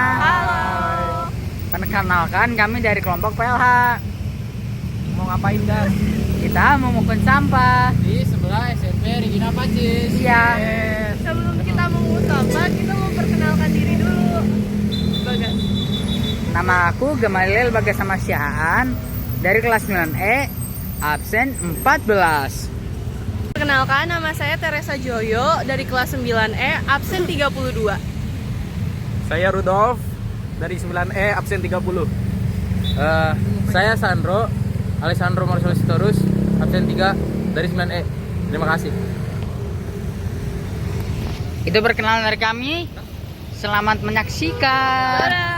Halo. Perkenalkan, kami dari kelompok PLH. Mau ngapain dah? Kita mau mengumpulkan sampah. Di sebelah SMP Regina Pacis. Iya. Sebelum kita mengumpul sampah, kita mau perkenalkan diri dulu. Bagas. Nama aku Gemalil Bagasama Syahaan dari kelas 9E, absen 14. Perkenalkan, nama saya Teresa Joyo dari kelas 9E, absen 32. Saya Rudolf dari 9E, absen 30. Saya Sandro Alessandro Marcelus Torus, absen 3 dari 9E. Terima kasih. Itu perkenalan dari kami. Selamat menyaksikan. Dadah.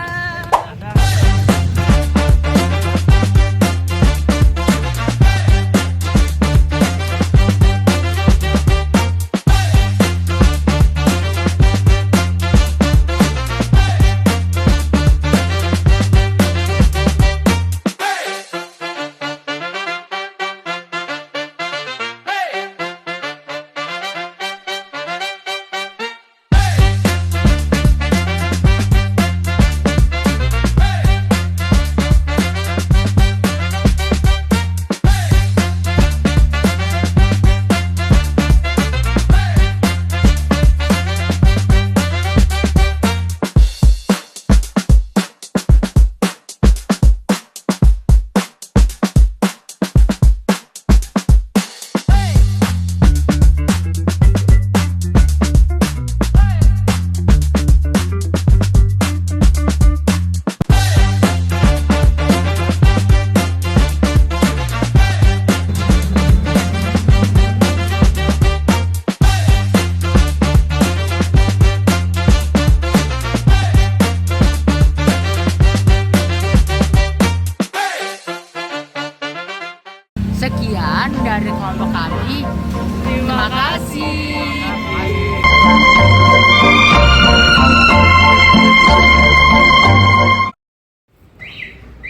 Sekian dari kelompok kami. Terima kasih.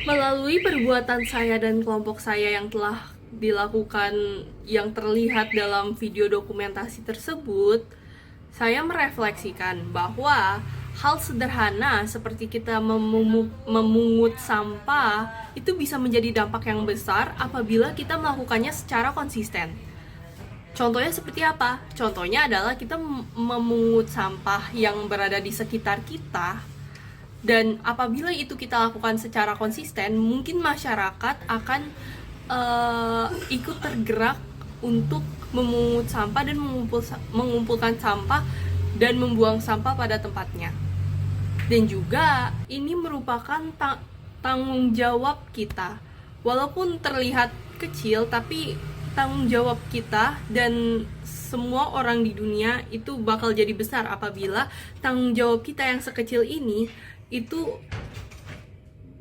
Melalui perbuatan saya dan kelompok saya yang telah dilakukan yang terlihat dalam video dokumentasi tersebut, saya merefleksikan bahwa hal sederhana seperti kita memungut sampah itu bisa menjadi dampak yang besar apabila kita melakukannya secara konsisten. Contohnya seperti apa? Contohnya adalah kita memungut sampah yang berada di sekitar kita, dan apabila itu kita lakukan secara konsisten, mungkin masyarakat akan ikut tergerak untuk memungut sampah dan mengumpulkan sampah dan membuang sampah pada tempatnya. Dan juga ini merupakan tanggung jawab kita. Walaupun terlihat kecil, tapi tanggung jawab kita dan semua orang di dunia itu bakal jadi besar apabila tanggung jawab kita yang sekecil ini itu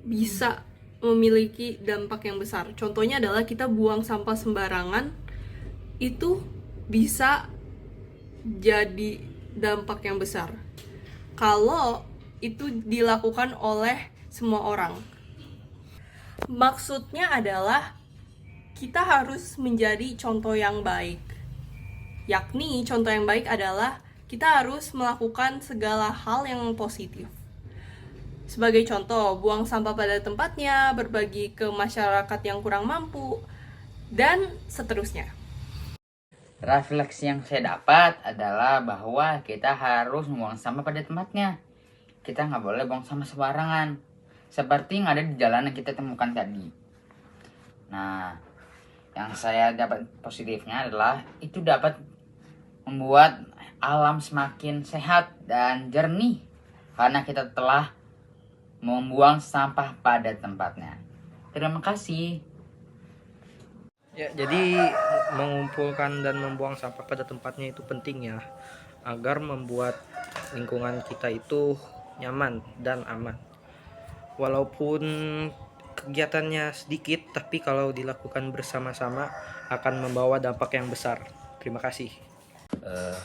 bisa memiliki dampak yang besar. Contohnya adalah kita buang sampah sembarangan, itu bisa jadi dampak yang besar kalau itu dilakukan oleh semua orang. Maksudnya adalah kita harus menjadi contoh yang baik. Yakni contoh yang baik adalah kita harus melakukan segala hal yang positif. Sebagai contoh, buang sampah pada tempatnya, berbagi ke masyarakat yang kurang mampu, dan seterusnya. Refleksi yang saya dapat adalah bahwa kita harus membuang sampah pada tempatnya. Kita nggak boleh buang sampah sembarangan, seperti yang ada di jalan yang kita temukan tadi. Nah, yang saya dapat positifnya adalah itu dapat membuat alam semakin sehat dan jernih karena kita telah membuang sampah pada tempatnya. Terima kasih. Ya, jadi mengumpulkan dan membuang sampah pada tempatnya itu penting ya, agar membuat lingkungan kita itu nyaman dan aman. Walaupun kegiatannya sedikit, tapi kalau dilakukan bersama-sama akan membawa dampak yang besar. Terima kasih.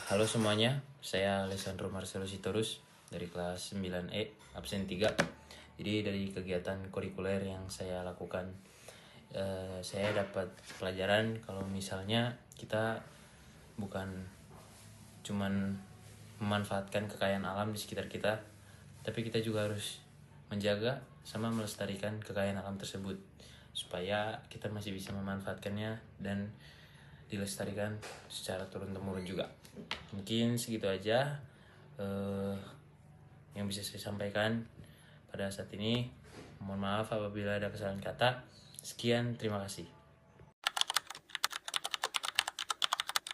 Halo semuanya, saya Alessandro Marcelus Torus dari kelas 9E, absen 3. Jadi dari kegiatan kurikuler yang saya lakukan, saya dapat pelajaran kalau misalnya kita bukan cuman memanfaatkan kekayaan alam di sekitar kita, tapi kita juga harus menjaga sama melestarikan kekayaan alam tersebut supaya kita masih bisa memanfaatkannya dan dilestarikan secara turun-temurun juga. Mungkin segitu aja yang bisa saya sampaikan pada saat ini. Mohon maaf apabila ada kesalahan kata. Sekian, terima kasih.